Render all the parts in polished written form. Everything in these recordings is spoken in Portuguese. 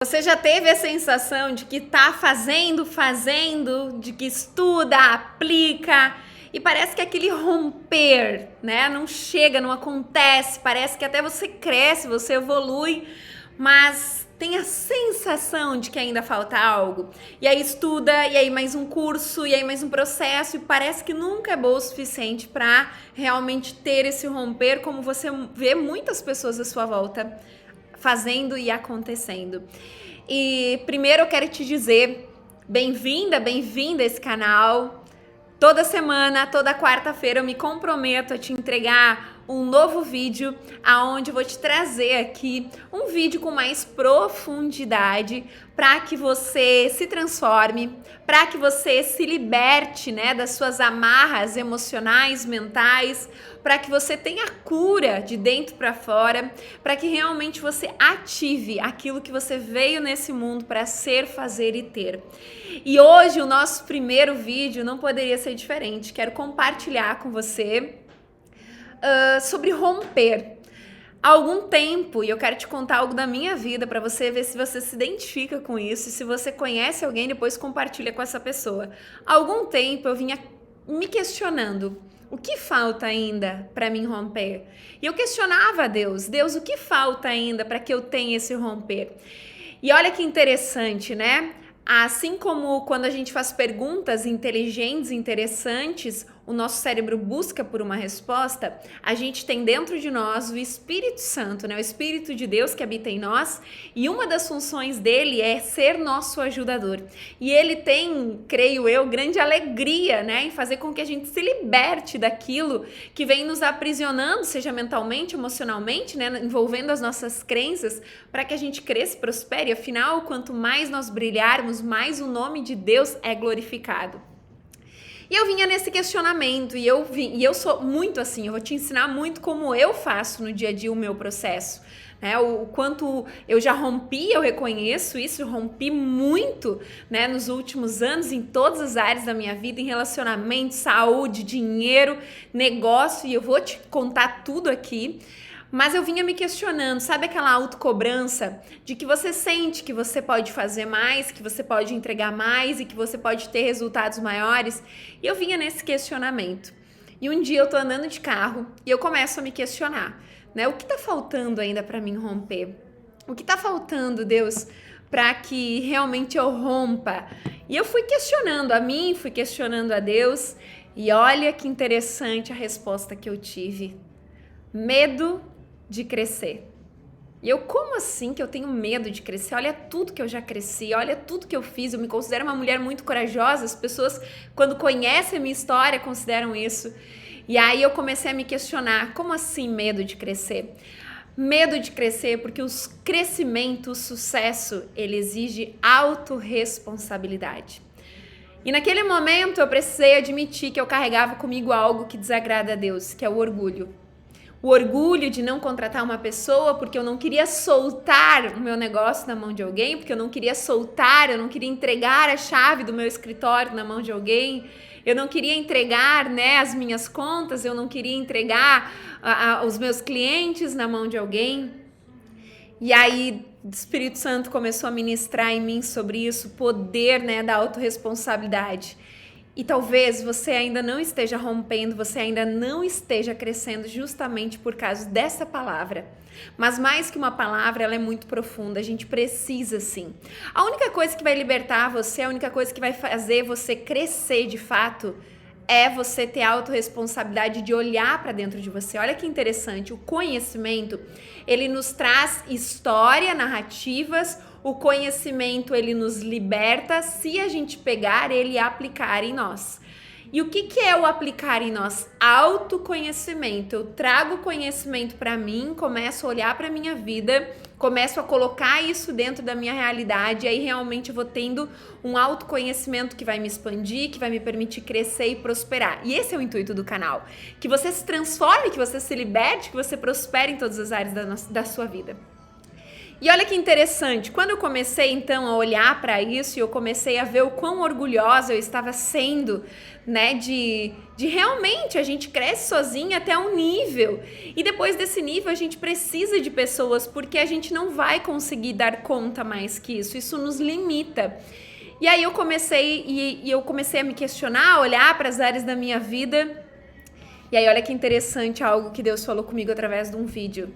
Você já teve a sensação de que tá fazendo, de que estuda, aplica e parece que aquele romper, né, não chega, não acontece, parece que até você cresce, você evolui, mas tem a sensação de que ainda falta algo. E aí estuda, e aí mais um curso, e aí mais um processo, e parece que nunca é bom o suficiente para realmente ter esse romper, como você vê muitas pessoas à sua volta fazendo e acontecendo. E primeiro eu quero te dizer, bem-vinda a esse canal. Toda semana, toda quarta-feira eu me comprometo a te entregar um novo vídeo aonde eu vou te trazer aqui um vídeo com mais profundidade para que você se transforme, para que você se liberte, né, das suas amarras emocionais, mentais, para que você tenha cura de dentro para fora, para que realmente você ative aquilo que você veio nesse mundo para ser, fazer e ter. E hoje o nosso primeiro vídeo não poderia ser diferente. Quero compartilhar com você sobre romper. Há algum tempo, e eu quero te contar algo da minha vida para você ver se você se identifica com isso e se você conhece alguém, depois compartilha com essa pessoa. Há algum tempo eu vinha me questionando: o que falta ainda para mim romper? E eu questionava a Deus: Deus, o que falta ainda para que eu tenha esse romper? E olha que interessante, né? Assim como quando a gente faz perguntas inteligentes, interessantes, o nosso cérebro busca por uma resposta, a gente tem dentro de nós o Espírito Santo, né? O Espírito de Deus que habita em nós, e uma das funções dele é ser nosso ajudador. E ele tem, creio eu, grande alegria, né, em fazer com que a gente se liberte daquilo que vem nos aprisionando, seja mentalmente, emocionalmente, né, envolvendo as nossas crenças, para que a gente cresça e prospere. Afinal, quanto mais nós brilharmos, mais o nome de Deus é glorificado. E eu vinha nesse questionamento, e eu sou muito assim, eu vou te ensinar muito como eu faço no dia a dia o meu processo, né? O quanto eu já rompi, eu reconheço isso, eu rompi muito, né, nos últimos anos, em todas as áreas da minha vida, em relacionamento, saúde, dinheiro, negócio, e eu vou te contar tudo aqui. Mas eu vinha me questionando, sabe aquela autocobrança de que você sente que você pode fazer mais, que você pode entregar mais e que você pode ter resultados maiores? E eu vinha nesse questionamento. E um dia eu tô andando de carro e eu começo a me questionar, né? O que tá faltando ainda para mim romper? O que tá faltando, Deus, para que realmente eu rompa? E eu fui questionando a mim, fui questionando a Deus, e olha que interessante a resposta que eu tive. Medo de crescer. E eu, como assim que eu tenho medo de crescer? Olha tudo que eu já cresci, olha tudo que eu fiz, eu me considero uma mulher muito corajosa, as pessoas, quando conhecem a minha história, consideram isso. E aí eu comecei a me questionar, como assim medo de crescer? Medo de crescer porque o crescimento, o sucesso, ele exige autorresponsabilidade. E naquele momento eu precisei admitir que eu carregava comigo algo que desagrada a Deus, que é o orgulho. O orgulho de não contratar uma pessoa porque eu não queria soltar o meu negócio na mão de alguém, porque eu não queria soltar, eu não queria entregar a chave do meu escritório na mão de alguém, eu não queria entregar, né, as minhas contas, eu não queria entregar os meus clientes na mão de alguém. E aí o Espírito Santo começou a ministrar em mim sobre isso, o poder, né, da autorresponsabilidade. E talvez você ainda não esteja rompendo, você ainda não esteja crescendo justamente por causa dessa palavra. Mas mais que uma palavra, ela é muito profunda, a gente precisa sim. A única coisa que vai libertar você, a única coisa que vai fazer você crescer de fato, é você ter a autorresponsabilidade de olhar para dentro de você. Olha que interessante, o conhecimento, ele nos traz história, narrativas. O conhecimento, ele nos liberta se a gente pegar ele e aplicar em nós. E o que é o aplicar em nós? Autoconhecimento. Eu trago conhecimento para mim, começo a olhar para a minha vida, começo a colocar isso dentro da minha realidade, e aí realmente eu vou tendo um autoconhecimento que vai me expandir, que vai me permitir crescer e prosperar. E esse é o intuito do canal. Que você se transforme, que você se liberte, que você prospere em todas as áreas da sua vida. E olha que interessante, quando eu comecei então a olhar para isso e eu comecei a ver o quão orgulhosa eu estava sendo, né, de realmente a gente cresce sozinha até um nível e depois desse nível a gente precisa de pessoas porque a gente não vai conseguir dar conta mais que isso nos limita. E aí eu comecei a me questionar, a olhar para as áreas da minha vida. E aí olha que interessante algo que Deus falou comigo através de um vídeo.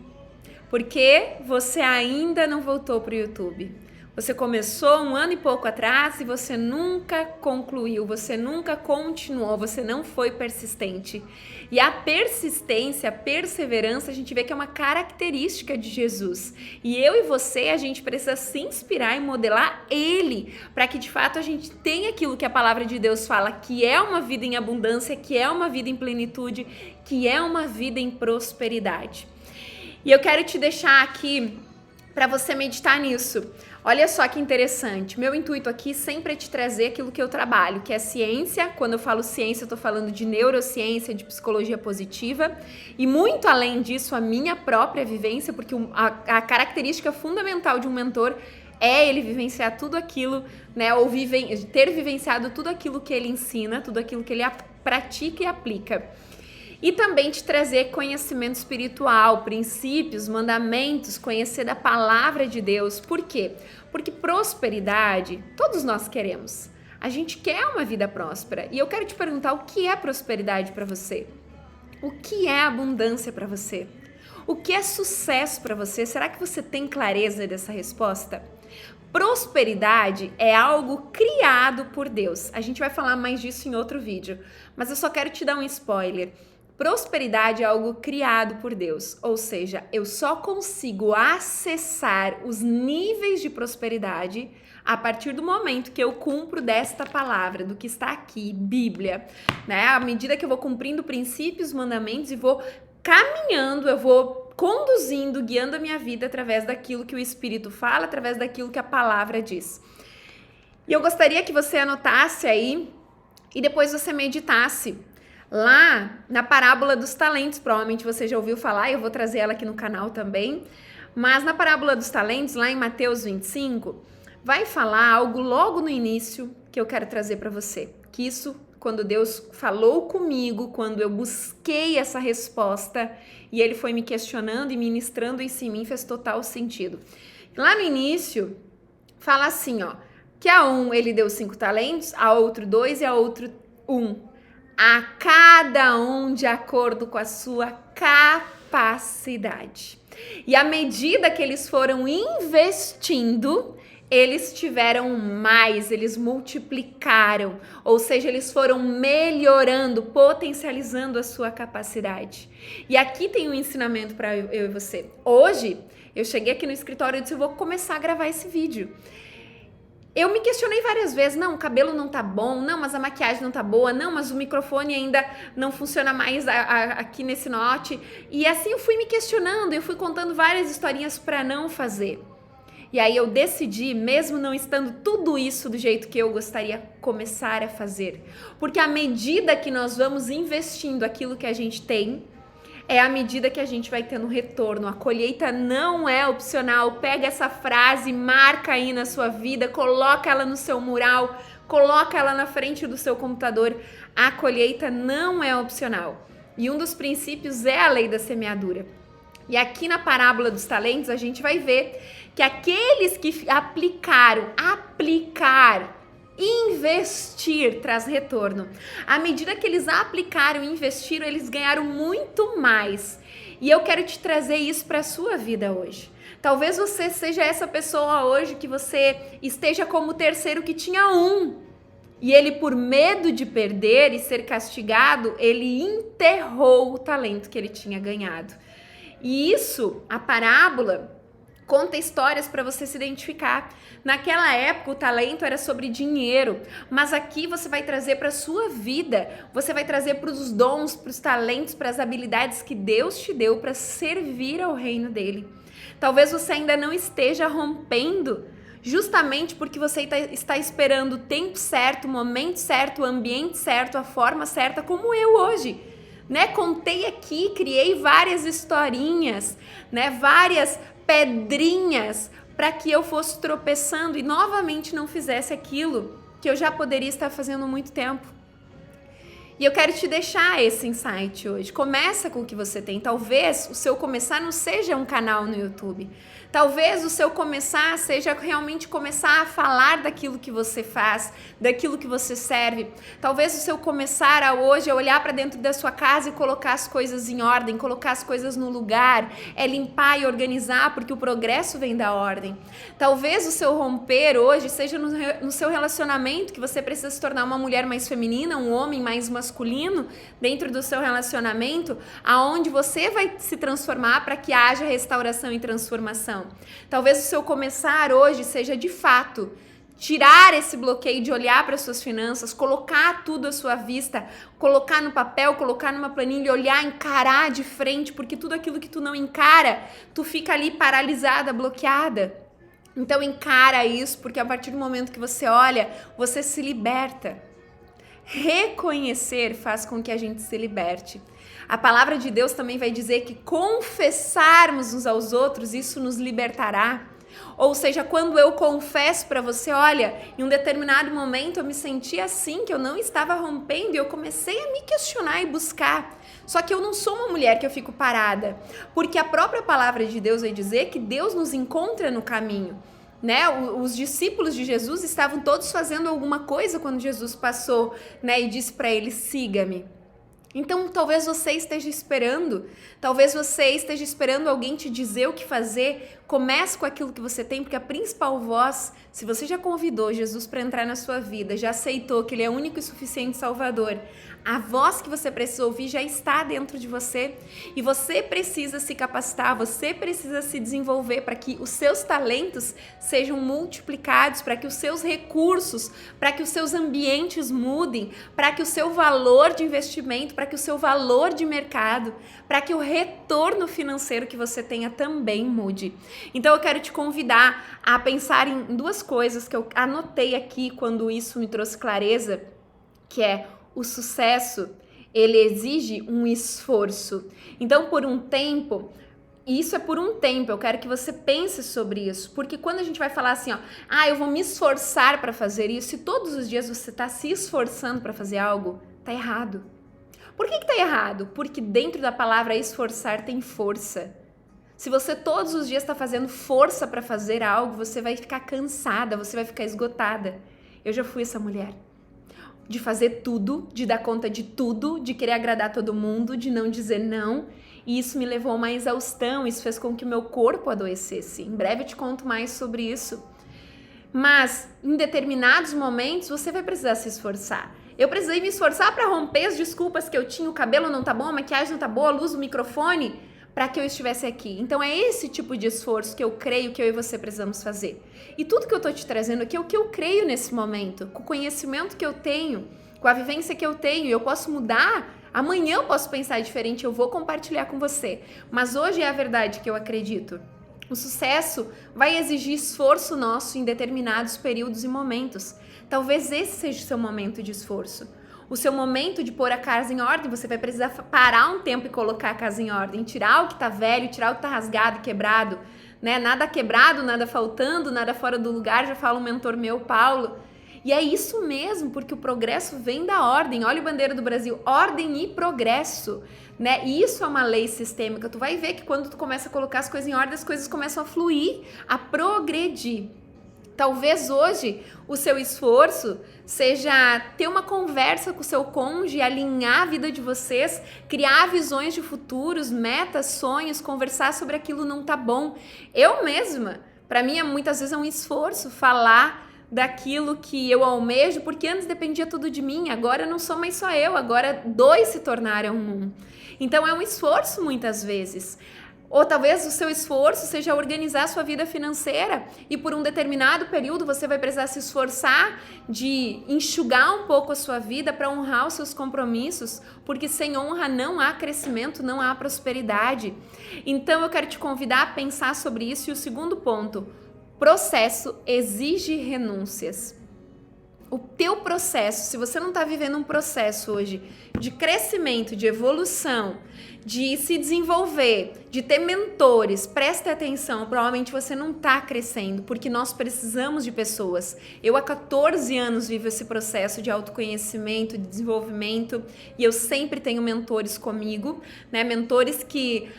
Por que você ainda não voltou para o YouTube? Você começou 1 ano e pouco atrás e você nunca concluiu, você nunca continuou, você não foi persistente. E a persistência, a perseverança, a gente vê que é uma característica de Jesus. E eu e você, a gente precisa se inspirar e modelar Ele, para que de fato a gente tenha aquilo que a palavra de Deus fala, que é uma vida em abundância, que é uma vida em plenitude, que é uma vida em prosperidade. E eu quero te deixar aqui para você meditar nisso. Olha só que interessante. Meu intuito aqui sempre é te trazer aquilo que eu trabalho, que é ciência. Quando eu falo ciência, eu tô falando de neurociência, de psicologia positiva. E muito além disso, a minha própria vivência, porque a característica fundamental de um mentor é ele vivenciar tudo aquilo, né? Ou ter vivenciado tudo aquilo que ele ensina, tudo aquilo que ele pratica e aplica. E também te trazer conhecimento espiritual, princípios, mandamentos, conhecer da palavra de Deus. Por quê? Porque prosperidade, todos nós queremos. A gente quer uma vida próspera. E eu quero te perguntar, o que é prosperidade para você? O que é abundância para você? O que é sucesso para você? Será que você tem clareza dessa resposta? Prosperidade é algo criado por Deus. A gente vai falar mais disso em outro vídeo, mas eu só quero te dar um spoiler. Prosperidade é algo criado por Deus, ou seja, eu só consigo acessar os níveis de prosperidade a partir do momento que eu cumpro desta palavra, do que está aqui, Bíblia, né? À medida que eu vou cumprindo princípios, mandamentos e vou caminhando, eu vou conduzindo, guiando a minha vida através daquilo que o Espírito fala, através daquilo que a palavra diz. E eu gostaria que você anotasse aí e depois você meditasse. Lá na parábola dos talentos, provavelmente você já ouviu falar, eu vou trazer ela aqui no canal também, mas na parábola dos talentos, lá em Mateus 25, vai falar algo logo no início que eu quero trazer para você. Que isso, quando Deus falou comigo, quando eu busquei essa resposta e Ele foi me questionando e ministrando isso em mim, fez total sentido. Lá no início, fala assim, ó, que a um Ele deu 5 talentos, a outro 2 e a outro 1. A cada um de acordo com a sua capacidade. E à medida que eles foram investindo, eles tiveram mais, eles multiplicaram, ou seja, eles foram melhorando, potencializando a sua capacidade. E aqui tem um ensinamento para eu e você. Hoje, eu cheguei aqui no escritório e disse, eu vou começar a gravar esse vídeo. Eu me questionei várias vezes, não, o cabelo não tá bom, não, mas a maquiagem não tá boa, não, mas o microfone ainda não funciona mais aqui nesse note. E assim eu fui me questionando, eu fui contando várias historinhas para não fazer. E aí eu decidi, mesmo não estando tudo isso do jeito que eu gostaria, começar a fazer. Porque à medida que nós vamos investindo aquilo que a gente tem, é à medida que a gente vai tendo retorno. A colheita não é opcional. Pega essa frase, marca aí na sua vida, coloca ela no seu mural, coloca ela na frente do seu computador. A colheita não é opcional. E um dos princípios é a lei da semeadura. E aqui na parábola dos talentos a gente vai ver que aqueles que investir traz retorno. À medida que eles aplicaram e investiram, eles ganharam muito mais. E eu quero te trazer isso para a sua vida hoje. Talvez você seja essa pessoa hoje que você esteja como o terceiro que tinha 1. E ele, por medo de perder e ser castigado, ele enterrou o talento que ele tinha ganhado. E isso, a parábola conta histórias para você se identificar. Naquela época o talento era sobre dinheiro, mas aqui você vai trazer para a sua vida, você vai trazer para os dons, para os talentos, para as habilidades que Deus te deu para servir ao reino dele. Talvez você ainda não esteja rompendo, justamente porque você está esperando o tempo certo, o momento certo, o ambiente certo, a forma certa, como eu hoje. Né? Contei aqui, criei várias historinhas, né? Várias pedrinhas para que eu fosse tropeçando e novamente não fizesse aquilo que eu já poderia estar fazendo há muito tempo. E eu quero te deixar esse insight hoje. Começa com o que você tem. Talvez o seu começar não seja um canal no YouTube. Talvez o seu começar seja realmente começar a falar daquilo que você faz, daquilo que você serve. Talvez o seu começar a hoje é olhar para dentro da sua casa e colocar as coisas em ordem, colocar as coisas no lugar, é limpar e organizar, porque o progresso vem da ordem. Talvez o seu romper hoje seja no seu relacionamento, que você precisa se tornar uma mulher mais feminina, um homem mais masculino dentro do seu relacionamento, aonde você vai se transformar para que haja restauração e transformação. Talvez o seu começar hoje seja de fato tirar esse bloqueio de olhar para as suas finanças, colocar tudo à sua vista, colocar no papel, colocar numa planilha, olhar, encarar de frente, porque tudo aquilo que tu não encara, tu fica ali paralisada, bloqueada. Então encara isso, porque a partir do momento que você olha, você se liberta. Reconhecer faz com que a gente se liberte. A palavra de Deus também vai dizer que confessarmos uns aos outros, isso nos libertará. Ou seja, quando eu confesso para você, olha, em um determinado momento eu me senti assim, que eu não estava rompendo, e eu comecei a me questionar e buscar. Só que eu não sou uma mulher que eu fico parada, porque a própria palavra de Deus vai dizer que Deus nos encontra no caminho. Né? Os discípulos de Jesus estavam todos fazendo alguma coisa quando Jesus passou, né? E disse para eles, siga-me. Então, talvez você esteja esperando alguém te dizer o que fazer. Comece com aquilo que você tem, porque a principal voz, se você já convidou Jesus para entrar na sua vida, já aceitou que Ele é o único e suficiente Salvador, a voz que você precisa ouvir já está dentro de você e você precisa se capacitar, você precisa se desenvolver para que os seus talentos sejam multiplicados, para que os seus recursos, para que os seus ambientes mudem, para que o seu valor de investimento, para que o seu valor de mercado, para que o retorno financeiro que você tenha também mude. Então eu quero te convidar a pensar em duas coisas que eu anotei aqui quando isso me trouxe clareza, que é o sucesso, ele exige um esforço. Então, por um tempo, isso é por um tempo, eu quero que você pense sobre isso, porque quando a gente vai falar assim, ó, eu vou me esforçar para fazer isso, e todos os dias você está se esforçando para fazer algo, tá errado. Por que tá errado? Porque dentro da palavra esforçar tem força. Se você todos os dias está fazendo força para fazer algo, você vai ficar cansada, você vai ficar esgotada. Eu já fui essa mulher. De fazer tudo, de dar conta de tudo, de querer agradar todo mundo, de não dizer não. E isso me levou a uma exaustão, isso fez com que o meu corpo adoecesse. Em breve eu te conto mais sobre isso. Mas em determinados momentos você vai precisar se esforçar. Eu precisei me esforçar para romper as desculpas que eu tinha, o cabelo não tá bom, a maquiagem não tá boa, a luz do microfone, para que eu estivesse aqui. Então é esse tipo de esforço que eu creio que eu e você precisamos fazer. E tudo que eu tô te trazendo aqui é o que eu creio nesse momento, com o conhecimento que eu tenho, com a vivência que eu tenho, eu posso mudar. Amanhã eu posso pensar diferente, eu vou compartilhar com você. Mas hoje é a verdade que eu acredito. O sucesso vai exigir esforço nosso em determinados períodos e momentos. Talvez esse seja o seu momento de esforço. O seu momento de pôr a casa em ordem, você vai precisar parar um tempo e colocar a casa em ordem, tirar o que tá velho, tirar o que tá rasgado, quebrado, né? Nada quebrado, nada faltando, nada fora do lugar, já fala um mentor meu, Paulo. E é isso mesmo, porque o progresso vem da ordem. Olha o bandeira do Brasil, ordem e progresso, né? E isso é uma lei sistêmica. Tu vai ver que quando tu começa a colocar as coisas em ordem, as coisas começam a fluir, a progredir. Talvez hoje o seu esforço seja ter uma conversa com o seu cônjuge, alinhar a vida de vocês, criar visões de futuros, metas, sonhos, conversar sobre aquilo não tá bom. Eu mesma, para mim, muitas vezes é um esforço falar daquilo que eu almejo, porque antes dependia tudo de mim, agora não sou mais só eu, agora dois se tornaram um. Então é um esforço muitas vezes. Ou talvez o seu esforço seja organizar a sua vida financeira e por um determinado período você vai precisar se esforçar de enxugar um pouco a sua vida para honrar os seus compromissos, porque sem honra não há crescimento, não há prosperidade. Então eu quero te convidar a pensar sobre isso. E o segundo ponto, processo exige renúncias. o teu processo, se você não está vivendo um processo hoje de crescimento, de evolução, de se desenvolver, de ter mentores, preste atenção, provavelmente você não está crescendo, porque nós precisamos de pessoas. Eu há 14 anos vivo esse processo de autoconhecimento, de desenvolvimento, e eu sempre tenho mentores comigo, né? Mentores que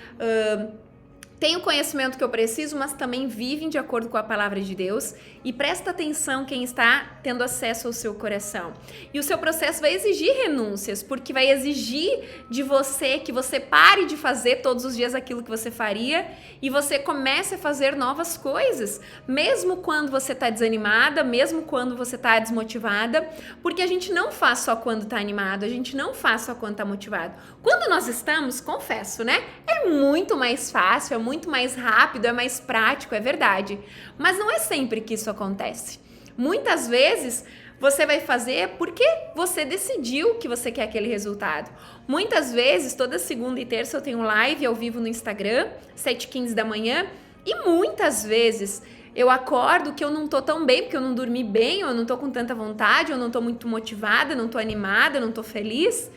têm o conhecimento que eu preciso, mas também vivem de acordo com a palavra de Deus. E presta atenção quem está tendo acesso ao seu coração. E o seu processo vai exigir renúncias, porque vai exigir de você que você pare de fazer todos os dias aquilo que você faria e você comece a fazer novas coisas, mesmo quando você está desanimada, mesmo quando você está desmotivada, porque a gente não faz só quando está animado, a gente não faz só quando está motivado. Quando nós estamos, confesso, né? É muito mais fácil, é muito mais rápido, é mais prático, é verdade. Mas não é sempre que isso acontece. Muitas vezes você vai fazer porque você decidiu que você quer aquele resultado. Muitas vezes, toda segunda e terça eu tenho live ao vivo no Instagram, 7h15 da manhã, e muitas vezes eu acordo que eu não tô tão bem, porque eu não dormi bem, eu não tô com tanta vontade, eu não tô muito motivada, não tô animada, não tô feliz,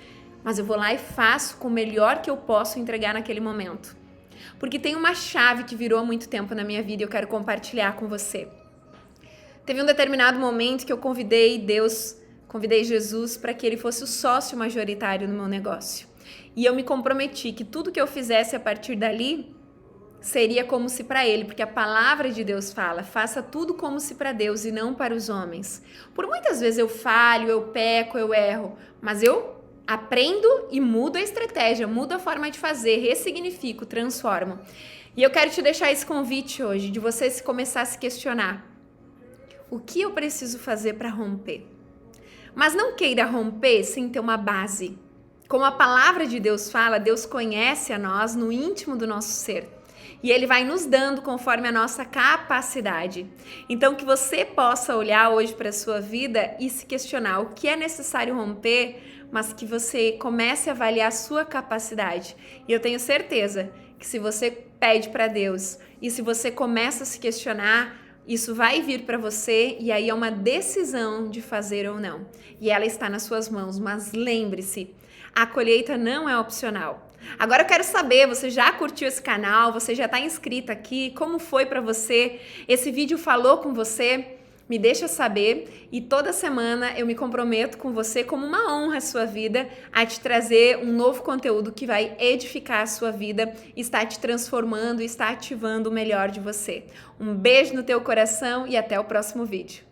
mas eu vou lá e faço com o melhor que eu posso entregar naquele momento. Porque tem uma chave que virou há muito tempo na minha vida e eu quero compartilhar com você. Teve um determinado momento que eu convidei Jesus para que ele fosse o sócio majoritário no meu negócio. E eu me comprometi que tudo que eu fizesse a partir dali seria como se para ele, porque a palavra de Deus fala, faça tudo como se para Deus e não para os homens. Por muitas vezes eu falho, eu peco, eu erro, mas eu aprendo e mudo a estratégia, mudo a forma de fazer, ressignifico, transformo. E eu quero te deixar esse convite hoje, de você começar a se questionar. O que eu preciso fazer para romper? Mas não queira romper sem ter uma base. Como a palavra de Deus fala, Deus conhece a nós no íntimo do nosso ser. E Ele vai nos dando conforme a nossa capacidade. Então que você possa olhar hoje para a sua vida e se questionar o que é necessário romper, mas que você comece a avaliar a sua capacidade. E eu tenho certeza que se você pede para Deus e se você começa a se questionar, isso vai vir para você e aí é uma decisão de fazer ou não. E ela está nas suas mãos, mas lembre-se, a colheita não é opcional. Agora eu quero saber, você já curtiu esse canal? Você já está inscrito aqui? Como foi para você? Esse vídeo falou com você? Me deixa saber e toda semana eu me comprometo com você como uma honra à sua vida a te trazer um novo conteúdo que vai edificar a sua vida, está te transformando, está ativando o melhor de você. Um beijo no teu coração e até o próximo vídeo.